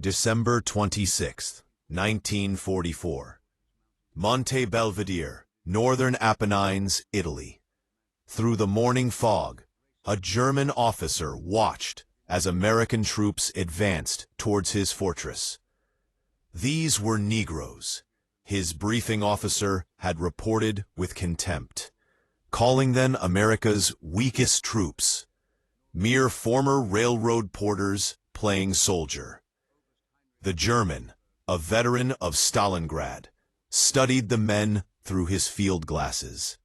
December 26, 1944. Monte Belvedere, Northern Apennines, Italy. Through the morning fog, a German officer watched as American troops advanced towards his fortress. These were Negroes, his briefing officer had reported with contempt, calling them America's weakest troops, mere former railroad porters playing soldier. The German, a veteran of Stalingrad, studied the men through his field glasses.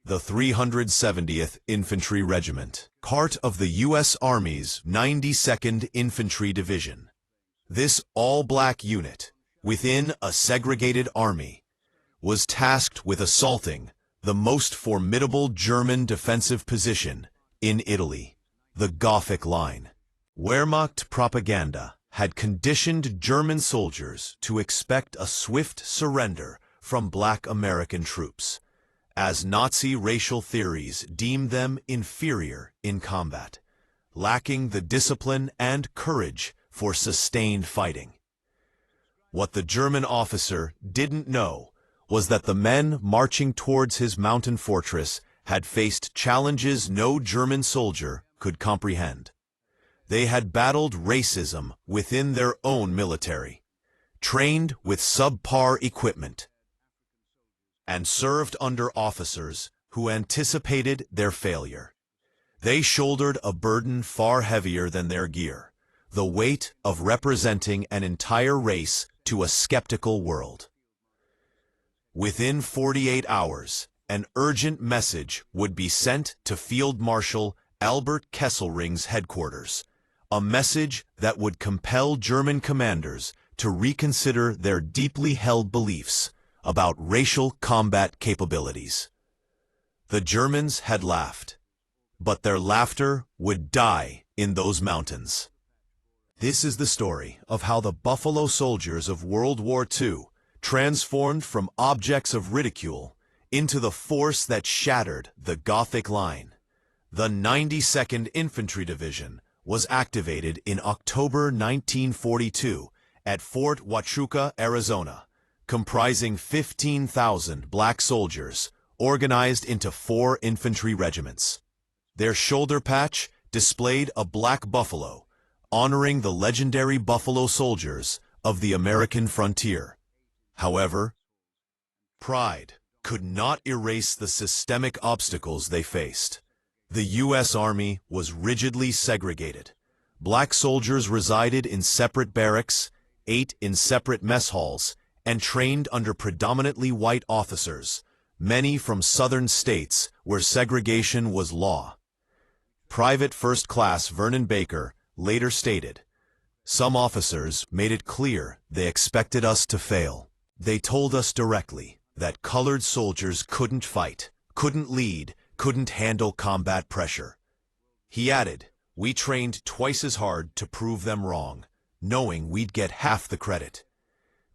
The 370th Infantry Regiment, part of the U.S. Army's 92nd Infantry Division. This all-black unit, within a segregated army, was tasked with assaulting the most formidable German defensive position in Italy, the Gothic Line. Wehrmacht propaganda had conditioned German soldiers to expect a swift surrender from black American troops, as Nazi racial theories deemed them inferior in combat, lacking the discipline and courage for sustained fighting. What the German officer didn't know was that the men marching towards his mountain fortress had faced challenges no German soldier could comprehend. They had battled racism within their own military, trained with subpar equipment, and served under officers who anticipated their failure. They shouldered a burden far heavier than their gear, the weight of representing an entire race to a skeptical world. Within 48 hours, an urgent message would be sent to Field Marshal Albert Kesselring's headquarters, a message that would compel German commanders to reconsider their deeply held beliefs about racial combat capabilities. The Germans had laughed, but their laughter would die in those mountains. This is the story of how the Buffalo Soldiers of World War II transformed from objects of ridicule into the force that shattered the Gothic Line. The 92nd Infantry Division was activated in October 1942 at Fort Huachuca, Arizona, comprising 15,000 black soldiers organized into 4 infantry regiments. Their shoulder patch displayed a black buffalo, honoring the legendary Buffalo Soldiers of the American frontier. However, pride could not erase the systemic obstacles they faced. The U.S. Army was rigidly segregated. Black soldiers resided in separate barracks, ate in separate mess halls, and trained under predominantly white officers, many from southern states where segregation was law. Private First Class Vernon Baker later stated, "Some officers made it clear they expected us to fail. They told us directly that colored soldiers couldn't fight, couldn't lead, couldn't handle combat pressure." He added, "We trained twice as hard to prove them wrong, knowing we'd get half the credit."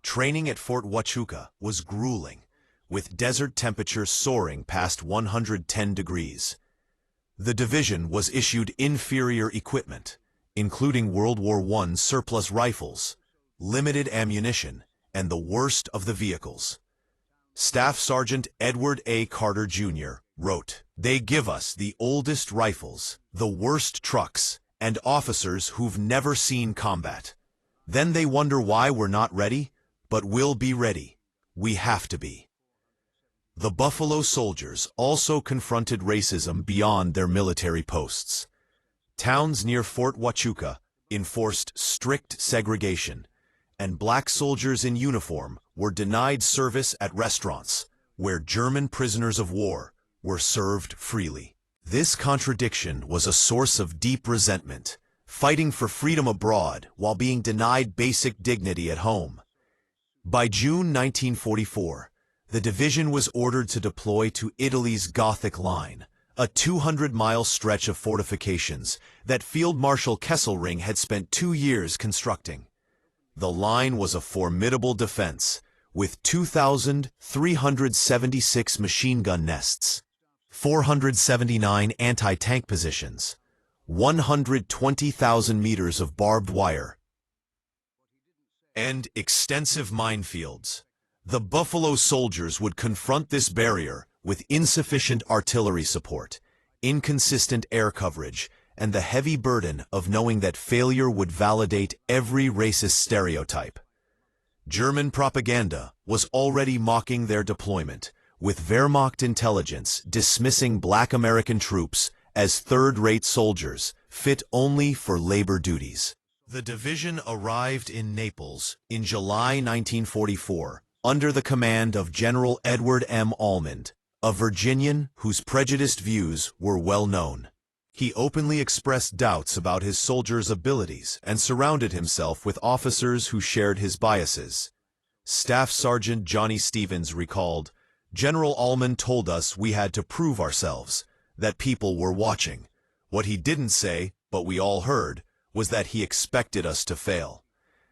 Training at Fort Huachuca was grueling, with desert temperatures soaring past 110 degrees. The division was issued inferior equipment, including World War I surplus rifles, limited ammunition, and the worst of the vehicles. Staff Sergeant Edward A. Carter, Jr. wrote, "They give us the oldest rifles, the worst trucks, and officers who've never seen combat. Then they wonder why we're not ready, but we'll be ready. We have to be." The Buffalo Soldiers also confronted racism beyond their military posts. Towns near Fort Huachuca enforced strict segregation, and black soldiers in uniform were denied service at restaurants where German prisoners of war were served freely. This contradiction was a source of deep resentment, fighting for freedom abroad while being denied basic dignity at home. By June 1944, the division was ordered to deploy to Italy's Gothic Line, a 200-mile stretch of fortifications that Field Marshal Kesselring had spent 2 years constructing. The line was a formidable defense, with 2,376 machine gun nests, 479 anti-tank positions, 120,000 meters of barbed wire, and extensive minefields. The Buffalo soldiers would confront this barrier with insufficient artillery support, inconsistent air coverage, and the heavy burden of knowing that failure would validate every racist stereotype. German propaganda was already mocking their deployment, with Wehrmacht intelligence dismissing black American troops as third-rate soldiers fit only for labor duties. The division arrived in Naples in July 1944 under the command of General Edward M. Almond, a Virginian whose prejudiced views were well known. He openly expressed doubts about his soldiers' abilities and surrounded himself with officers who shared his biases. Staff Sergeant Johnny Stevens recalled, "General Almond told us we had to prove ourselves, that people were watching. What he didn't say, but we all heard, was that he expected us to fail.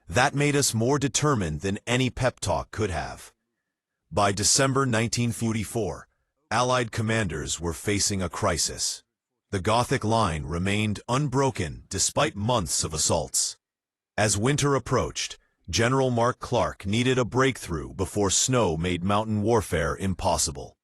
That made us more determined than any pep talk could have." By December 1944, Allied commanders were facing a crisis. The Gothic line remained unbroken despite months of assaults. As winter approached, General Mark Clark needed a breakthrough before snow made mountain warfare impossible.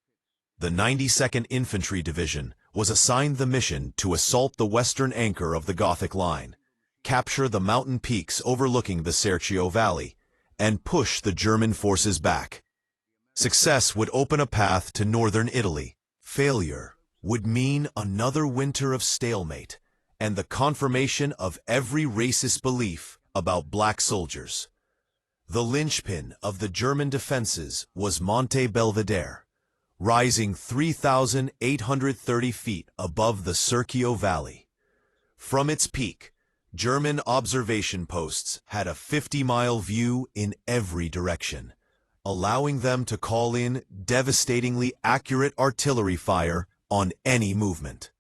The 92nd Infantry Division was assigned the mission to assault the western anchor of the Gothic line, capture the mountain peaks overlooking the Serchio Valley, and push the German forces back. Success would open a path to northern Italy. Failure would mean another winter of stalemate and the confirmation of every racist belief about black soldiers. The linchpin of the German defenses was Monte Belvedere, rising 3,830 feet above the Serchio Valley. From its peak, German observation posts had a 50-mile view in every direction, allowing them to call in devastatingly accurate artillery fire on any movement.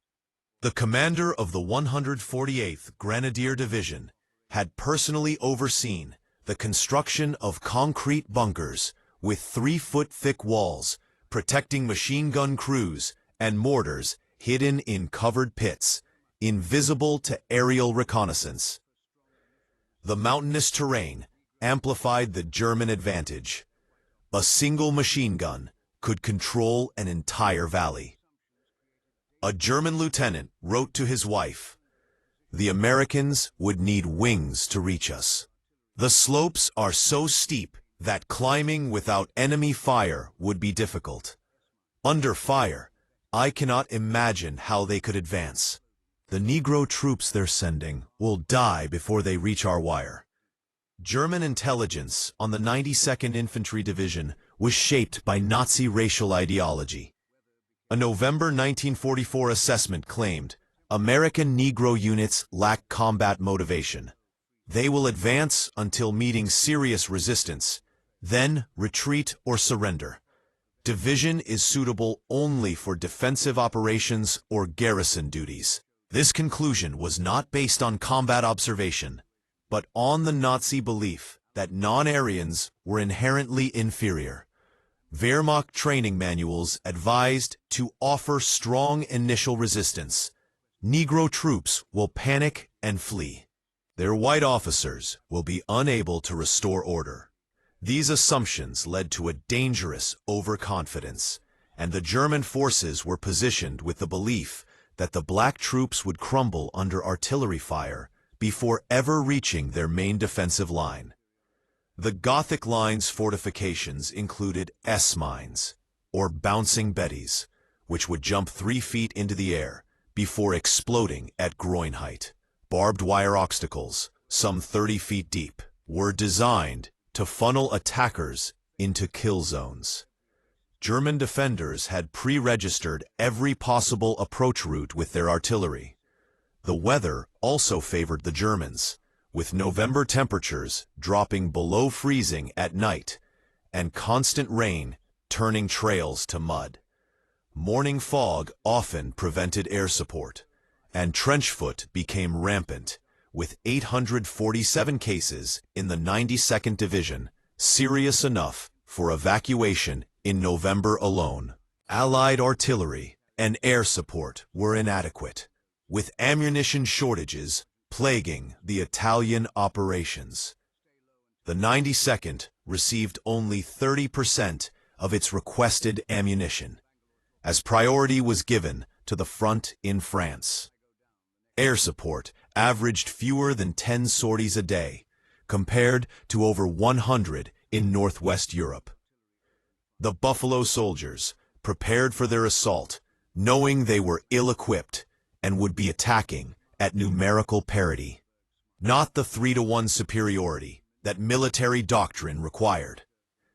The commander of the 148th Grenadier Division had personally overseen the construction of concrete bunkers with 3-foot-thick walls protecting machine gun crews and mortars hidden in covered pits, invisible to aerial reconnaissance. The mountainous terrain amplified the German advantage. A single machine gun could control an entire valley. A German lieutenant wrote to his wife, "The Americans would need wings to reach us. The slopes are so steep that climbing without enemy fire would be difficult. Under fire, I cannot imagine how they could advance. The Negro troops they're sending will die before they reach our wire." German intelligence on the 92nd Infantry Division was shaped by Nazi racial ideology. A November 1944 assessment claimed, "American Negro units lack combat motivation. They will advance until meeting serious resistance, then retreat or surrender. Division is suitable only for defensive operations or garrison duties." This conclusion was not based on combat observation, but on the Nazi belief that non-Aryans were inherently inferior. Wehrmacht training manuals advised to offer strong initial resistance. Negro troops will panic and flee. Their white officers will be unable to restore order. These assumptions led to a dangerous overconfidence, and the German forces were positioned with the belief that the black troops would crumble under artillery fire before ever reaching their main defensive line. The Gothic line's fortifications included S-mines, or bouncing Bettys, which would jump 3 feet into the air before exploding at groin height. Barbed wire obstacles, some 30 feet deep, were designed to funnel attackers into kill zones. German defenders had pre-registered every possible approach route with their artillery. The weather also favored the Germans, with November temperatures dropping below freezing at night and constant rain turning trails to mud. Morning fog often prevented air support, and trench foot became rampant, with 847 cases in the 92nd Division, serious enough for evacuation in November alone. Allied artillery and air support were inadequate, with ammunition shortages plaguing the Italian operations. The 92nd received only 30% of its requested ammunition, as priority was given to the front in France. Air support averaged fewer than 10 sorties a day, compared to over 100 in Northwest Europe. The Buffalo Soldiers prepared for their assault, knowing they were ill-equipped and would be attacking at numerical parity, not the 3-to-1 superiority that military doctrine required.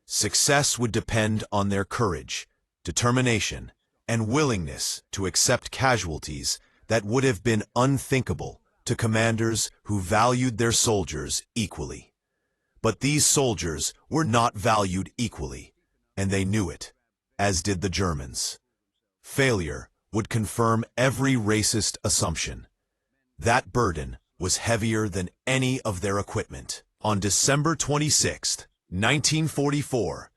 Success would depend on their courage, determination, and willingness to accept casualties that would have been unthinkable to commanders who valued their soldiers equally. But these soldiers were not valued equally, and they knew it, as did the Germans. Failure would confirm every racist assumption. That burden was heavier than any of their equipment. On December 26, 1944,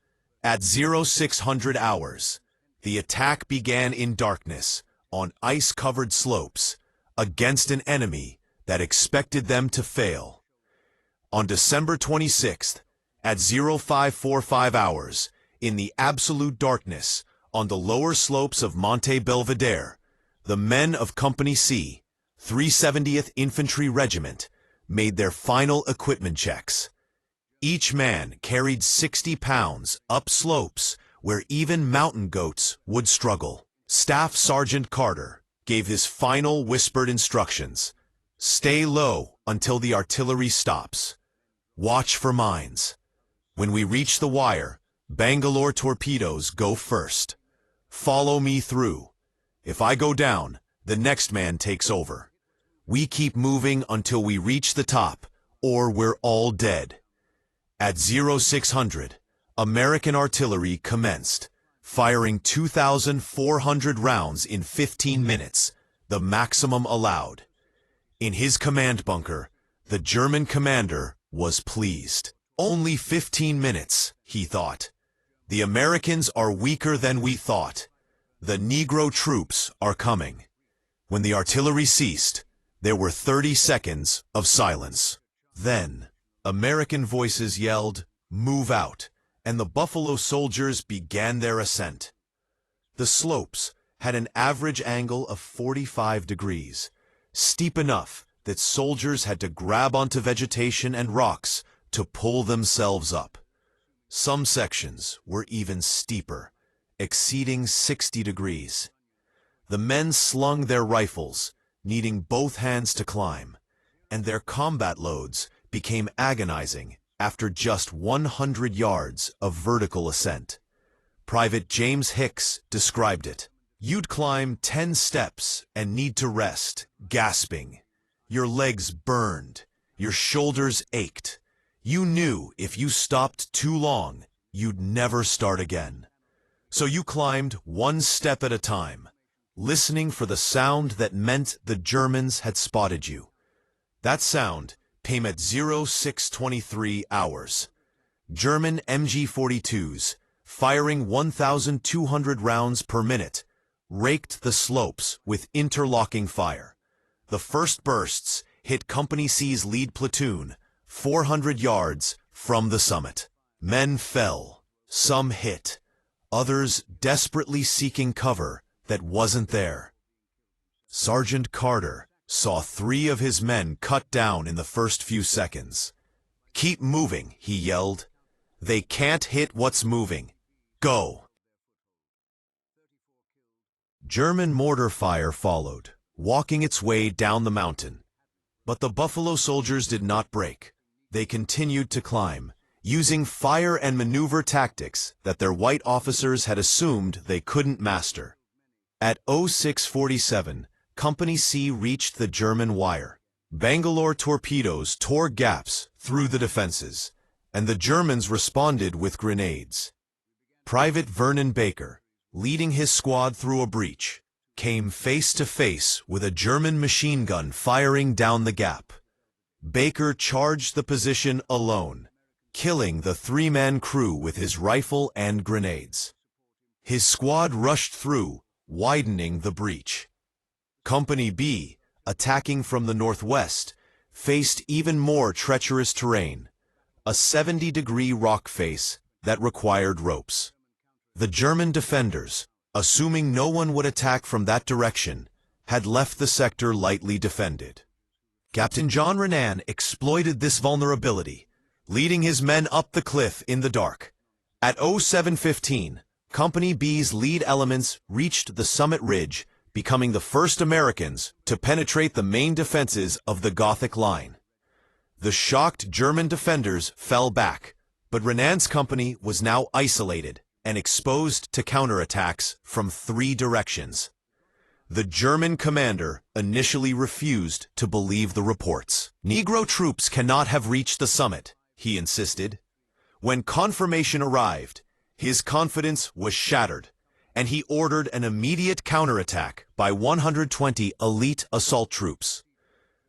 at 0600 hours, the attack began in darkness on ice-covered slopes against an enemy that expected them to fail. On December 26th, at 0545 hours, in the absolute darkness on the lower slopes of Monte Belvedere, the men of Company C, 370th Infantry Regiment, made their final equipment checks. Each man carried 60 pounds up slopes where even mountain goats would struggle. Staff Sergeant Carter gave his final whispered instructions: "Stay low until the artillery stops. Watch for mines. When we reach the wire, Bangalore torpedoes go first. Follow me through. If I go down, the next man takes over. We keep moving until we reach the top, or we're all dead." At 0600, American artillery commenced, firing 2,400 rounds in 15 minutes, the maximum allowed. In his command bunker, the German commander was pleased. "Only 15 minutes, he thought. The Americans are weaker than we thought. The Negro troops are coming." When the artillery ceased, there were 30 seconds of silence. Then, American voices yelled, "Move out," and the Buffalo Soldiers began their ascent. The slopes had an average angle of 45 degrees, steep enough that soldiers had to grab onto vegetation and rocks to pull themselves up. Some sections were even steeper, exceeding 60 degrees. The men slung their rifles, needing both hands to climb, and their combat loads became agonizing after just 100 yards of vertical ascent. Private James Hicks described it: "You'd climb 10 steps and need to rest, gasping. Your legs burned, your shoulders ached. You knew if you stopped too long, you'd never start again. So you climbed 1 step at a time, listening for the sound that meant the Germans had spotted you. That sound came at 0623 hours. German MG-42s, firing 1,200 rounds per minute, raked the slopes with interlocking fire. The first bursts hit Company C's lead platoon 400 yards from the summit. Men fell, some hit, others desperately seeking cover that wasn't there. Sergeant Carter saw 3 of his men cut down in the first few seconds. "Keep moving," he yelled. "They can't hit what's moving. Go!" German mortar fire followed, walking its way down the mountain. But the Buffalo Soldiers did not break. They continued to climb, using fire and maneuver tactics that their white officers had assumed they couldn't master. At 0647, Company C reached the German wire. Bangalore torpedoes tore gaps through the defenses, and the Germans responded with grenades. Private Vernon Baker, leading his squad through a breach, came face to face with a German machine gun firing down the gap. Baker charged the position alone, killing the 3-man crew with his rifle and grenades. His squad rushed through, widening the breach. Company B, attacking from the northwest, faced even more treacherous terrain. a 70-degree rock face that required ropes. The German defenders, assuming no one would attack from that direction, had left the sector lightly defended. Captain John Renan exploited this vulnerability, leading his men up the cliff in the dark. At 07:15, Company B's lead elements reached the summit ridge, becoming the first Americans to penetrate the main defenses of the Gothic line. The shocked German defenders fell back, but Renan's company was now isolated and exposed to counterattacks from 3 directions. The German commander initially refused to believe the reports. "Negro troops cannot have reached the summit," he insisted. When confirmation arrived, his confidence was shattered, and he ordered an immediate counterattack by 120 elite assault troops.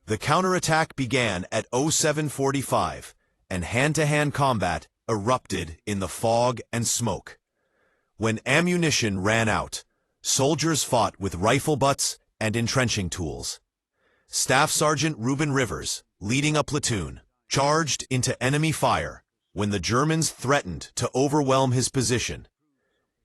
The counterattack began at 07:45, and hand-to-hand combat erupted in the fog and smoke. When ammunition ran out, soldiers fought with rifle butts and entrenching tools. Staff Sergeant Reuben Rivers, leading a platoon, charged into enemy fire when the Germans threatened to overwhelm his position.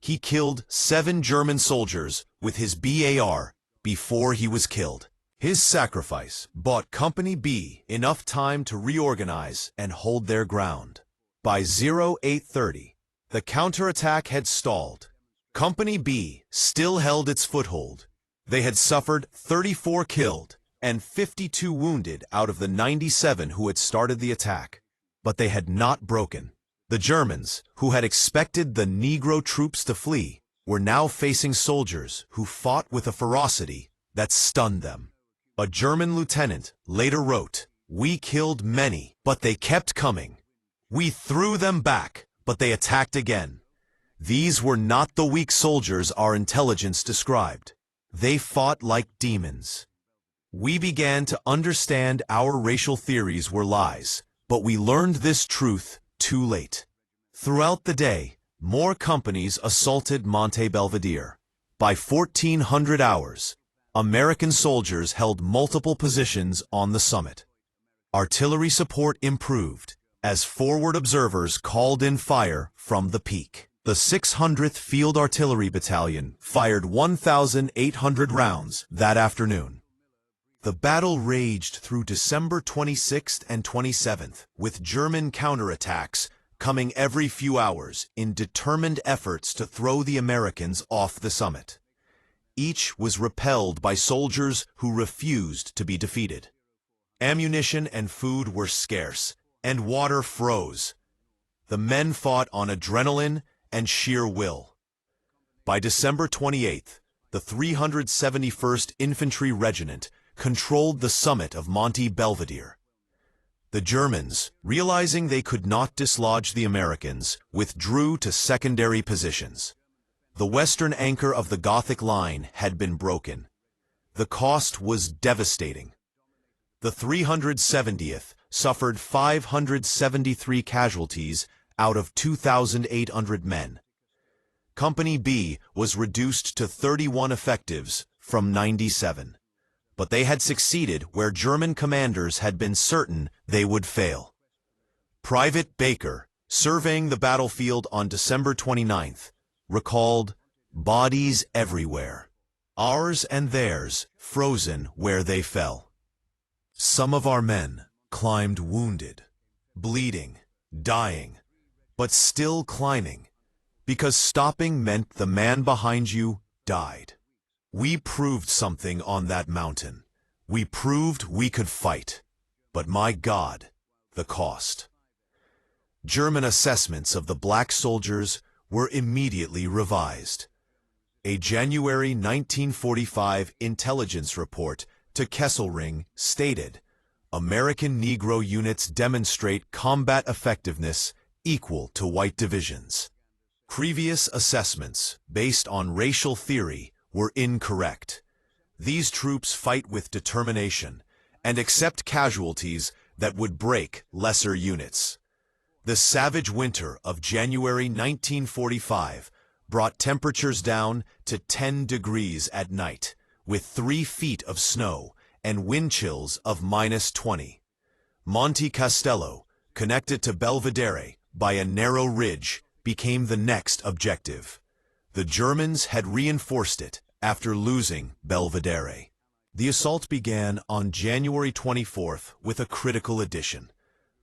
He killed 7 German soldiers with his BAR before he was killed. His sacrifice bought Company B enough time to reorganize and hold their ground. By 08:30, the counterattack had stalled. Company B still held its foothold. They had suffered 34 killed and 52 wounded out of the 97 who had started the attack. But they had not broken. The Germans, who had expected the Negro troops to flee, were now facing soldiers who fought with a ferocity that stunned them. A German lieutenant later wrote, "We killed many, but they kept coming. We threw them back, but they attacked again." These were not the weak soldiers our intelligence described. They fought like demons. We began to understand our racial theories were lies, but we learned this truth too late. Throughout the day, more companies assaulted Monte Belvedere. By 1400 hours, American soldiers held multiple positions on the summit. Artillery support improved as forward observers called in fire from the peak. The 600th Field Artillery Battalion fired 1,800 rounds that afternoon. The battle raged through December 26th and 27th, with German counterattacks coming every few hours in determined efforts to throw the Americans off the summit. Each was repelled by soldiers who refused to be defeated. Ammunition and food were scarce, and water froze. The men fought on adrenaline and sheer will. By December 28th, the 371st Infantry Regiment controlled the summit of Monte Belvedere. The Germans, realizing they could not dislodge the Americans, withdrew to secondary positions. The western anchor of the Gothic line had been broken. The cost was devastating. The 370th suffered 573 casualties out of 2,800 men. Company B was reduced to 31 effectives from 97. But they had succeeded where German commanders had been certain they would fail. Private Baker, surveying the battlefield on December 29th, recalled, "Bodies everywhere, ours and theirs frozen where they fell. Some of our men climbed wounded, bleeding, dying, but still climbing, because stopping meant the man behind you died. We proved something on that mountain. We proved we could fight. But my God, the cost." German assessments of the black soldiers were immediately revised. A January 1945 intelligence report to Kesselring stated, "American Negro units demonstrate combat effectiveness equal to white divisions." Previous assessments, based on racial theory, were incorrect. These troops fight with determination and accept casualties that would break lesser units. The savage winter of January 1945 brought temperatures down to 10 degrees at night, with 3 feet of snow and wind chills of -20. Monte Castello, connected to Belvedere by a narrow ridge, became the next objective. The Germans had reinforced it after losing Belvedere. The assault began on January 24th with a critical addition.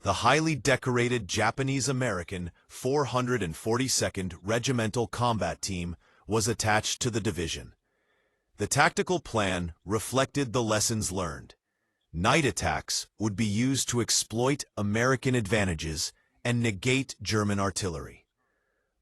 The highly decorated Japanese-American 442nd Regimental Combat Team was attached to the division. The tactical plan reflected the lessons learned. Night attacks would be used to exploit American advantages and negate German artillery.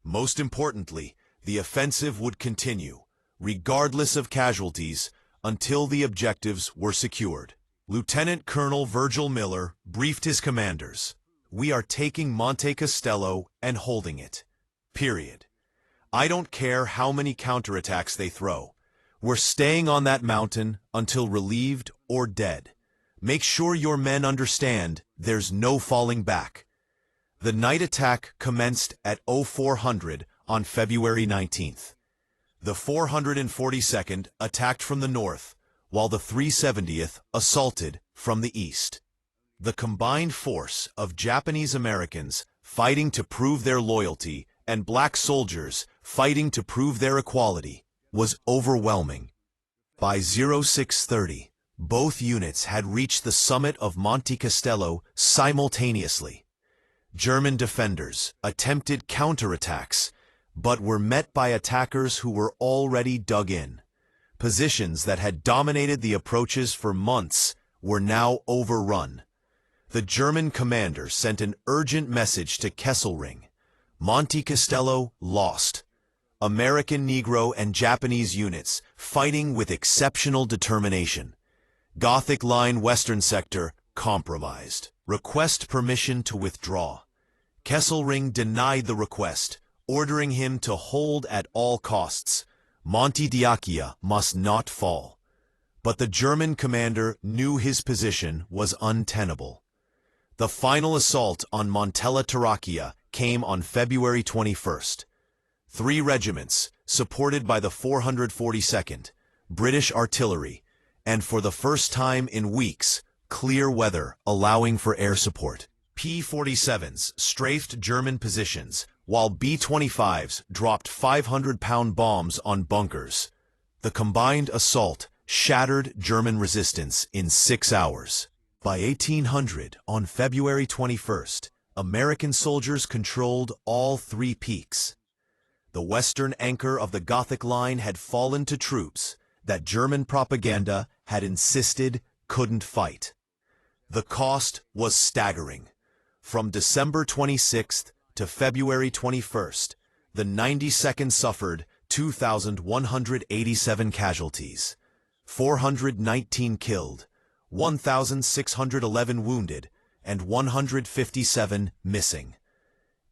Most importantly, the offensive would continue, regardless of casualties, until the objectives were secured. Lieutenant Colonel Virgil Miller briefed his commanders. "We are taking Monte Castello and holding it. Period. I don't care how many counterattacks they throw. We're staying on that mountain until relieved or dead. Make sure your men understand there's no falling back." The night attack commenced at 0400 on February 19th. The 442nd attacked from the north, while the 370th assaulted from the east. The combined force of Japanese Americans fighting to prove their loyalty and black soldiers fighting to prove their equality was overwhelming. By 0630, both units had reached the summit of Monte Castello simultaneously. German defenders attempted counterattacks, but were met by attackers who were already dug in. Positions that had dominated the approaches for months were now overrun. The German commander sent an urgent message to Kesselring. Monte Castello lost. American Negro and Japanese units fighting with exceptional determination. Gothic Line Western Sector compromised. Request permission to withdraw. Kesselring denied the request, ordering him to hold at all costs. Monte Diacchia must not fall. But the German commander knew his position was untenable. The final assault on Montella Tarracchia came on February 21st. 3 regiments, supported by the 442nd, British artillery, and for the first time in weeks, clear weather allowing for air support. P-47s strafed German positions, while B-25s dropped 500-pound bombs on bunkers. The combined assault shattered German resistance in 6 hours. By 1800, on February 21st, American soldiers controlled all 3 peaks. The western anchor of the Gothic Line had fallen to troops that German propaganda had insisted couldn't fight. The cost was staggering. From December 26th to February 21st, the 92nd suffered 2,187 casualties, 419 killed, 1,611 wounded, and 157 missing.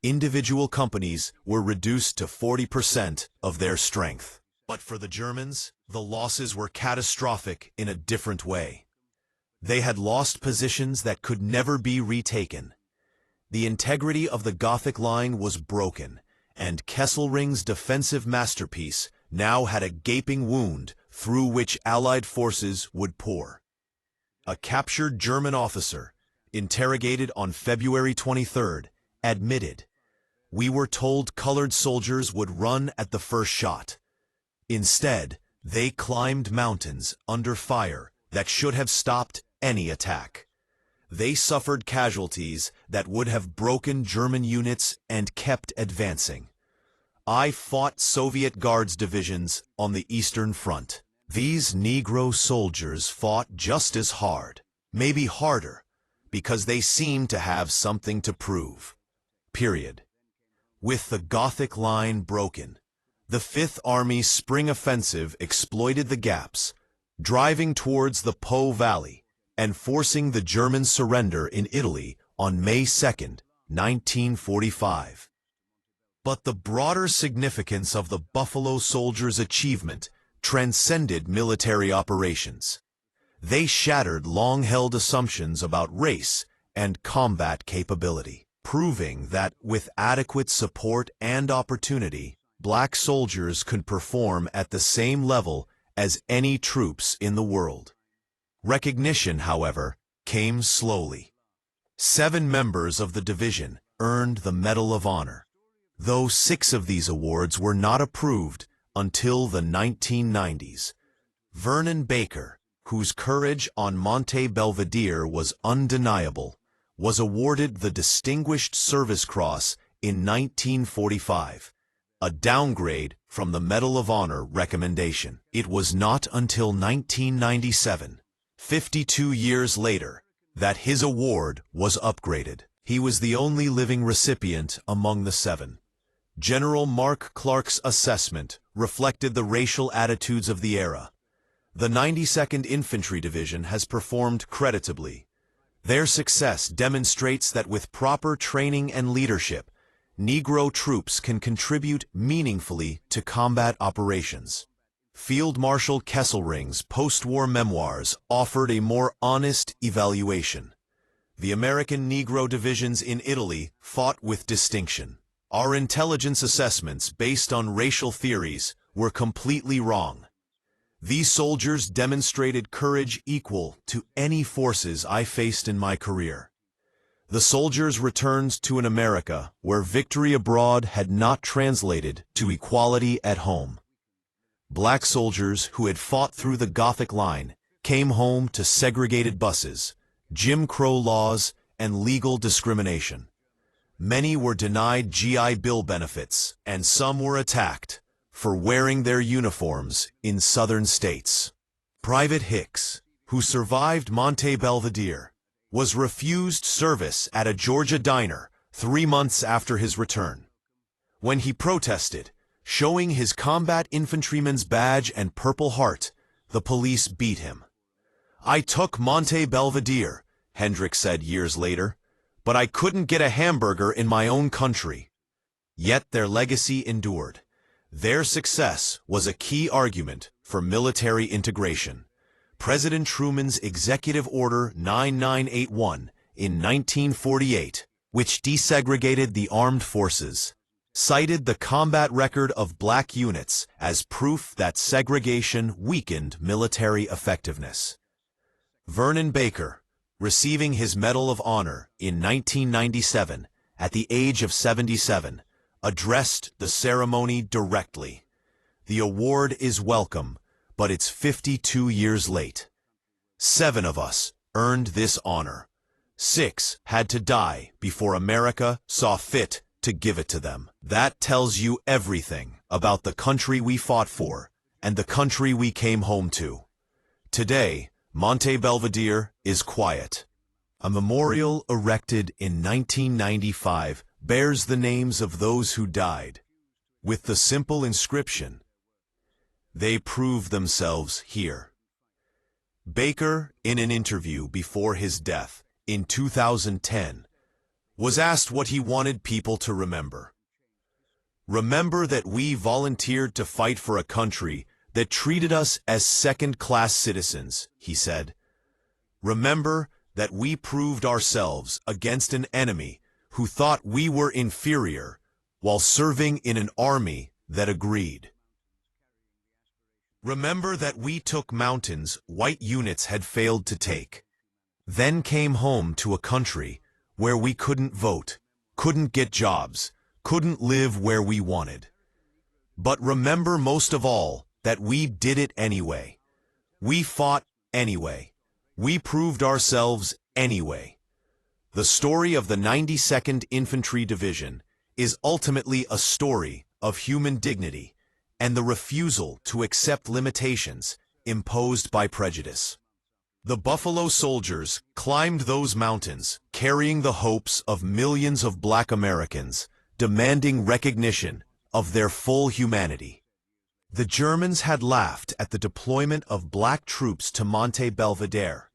Individual companies were reduced to 40% of their strength. But for the Germans, the losses were catastrophic in a different way. They had lost positions that could never be retaken. The integrity of the Gothic Line was broken, and Kesselring's defensive masterpiece now had a gaping wound through which Allied forces would pour. A captured German officer, interrogated on February 23rd, admitted, "We were told colored soldiers would run at the first shot. Instead, they climbed mountains under fire that should have stopped any attack. They suffered casualties that would have broken German units and kept advancing. I fought Soviet Guards divisions on the Eastern Front. These Negro soldiers fought just as hard, maybe harder, because they seemed to have something to prove. Period." With the Gothic Line broken, the Fifth Army's spring offensive exploited the gaps, driving towards the Po Valley and forcing the German surrender in Italy on May 2, 1945. But the broader significance of the Buffalo Soldiers' achievement transcended military operations. They shattered long-held assumptions about race and combat capability, proving that with adequate support and opportunity, black soldiers could perform at the same level as any troops in the world. Recognition, however, came slowly. 7 members of the division earned the Medal of Honor, though 6 of these awards were not approved until the 1990s. Vernon Baker, whose courage on Monte Belvedere was undeniable, was awarded the Distinguished Service Cross in 1945, a downgrade from the Medal of Honor recommendation. It was not until 1997, 52 years later, that his award was upgraded. He was the only living recipient among the 7. General Mark Clark's assessment reflected the racial attitudes of the era. The 92nd Infantry Division has performed creditably. Their success demonstrates that with proper training and leadership, Negro troops can contribute meaningfully to combat operations. Field Marshal Kesselring's post-war memoirs offered a more honest evaluation. The American Negro divisions in Italy fought with distinction. Our intelligence assessments based on racial theories were completely wrong. These soldiers demonstrated courage equal to any forces I faced in my career. The soldiers returned to an America where victory abroad had not translated to equality at home. Black soldiers who had fought through the Gothic Line came home to segregated buses, Jim Crow laws, and legal discrimination. Many were denied GI Bill benefits, and some were attacked for wearing their uniforms in southern states. Private Hicks, who survived Monte Belvedere, was refused service at a Georgia diner 3 months after his return. When he protested, showing his combat infantryman's badge and Purple Heart, the police beat him. "I took Monte Belvedere," Hendricks said years later, "but I couldn't get a hamburger in my own country." Yet their legacy endured. Their success was a key argument for military integration. President Truman's Executive Order 9981 in 1948, which desegregated the armed forces, cited the combat record of black units as proof that segregation weakened military effectiveness. Vernon Baker, receiving his Medal of Honor in 1997 at the age of 77, addressed the ceremony directly. "The award is welcome, but it's 52 years late. 7 of us earned this honor. 6 had to die before America saw fit to give it to them." That tells you everything about the country we fought for and the country we came home to. Today, Monte Belvedere is quiet. A memorial erected in 1995 bears the names of those who died, with the simple inscription, "They proved themselves here." Baker, in an interview before his death in 2010, was asked what he wanted people to remember. "Remember that we volunteered to fight for a country that treated us as second-class citizens," he said. "Remember that we proved ourselves against an enemy who thought we were inferior while serving in an army that agreed. Remember that we took mountains white units had failed to take, then came home to a country where we couldn't vote, couldn't get jobs, couldn't live where we wanted. But remember most of all that we did it anyway. We fought anyway. We proved ourselves anyway." The story of the 92nd Infantry Division is ultimately a story of human dignity and the refusal to accept limitations imposed by prejudice. The Buffalo Soldiers climbed those mountains, carrying the hopes of millions of Black Americans, demanding recognition of their full humanity. The Germans had laughed at the deployment of Black troops to Monte Belvedere,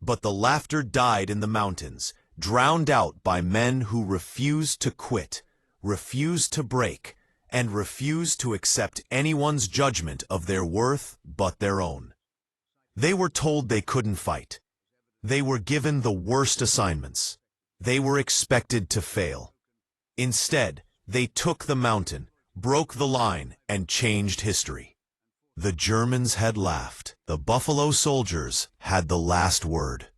but the laughter died in the mountains, drowned out by men who refused to quit, refused to break, and refused to accept anyone's judgment of their worth but their own. They were told they couldn't fight. They were given the worst assignments. They were expected to fail. Instead, they took the mountain, broke the line, and changed history. The Germans had laughed. The Buffalo Soldiers had the last word.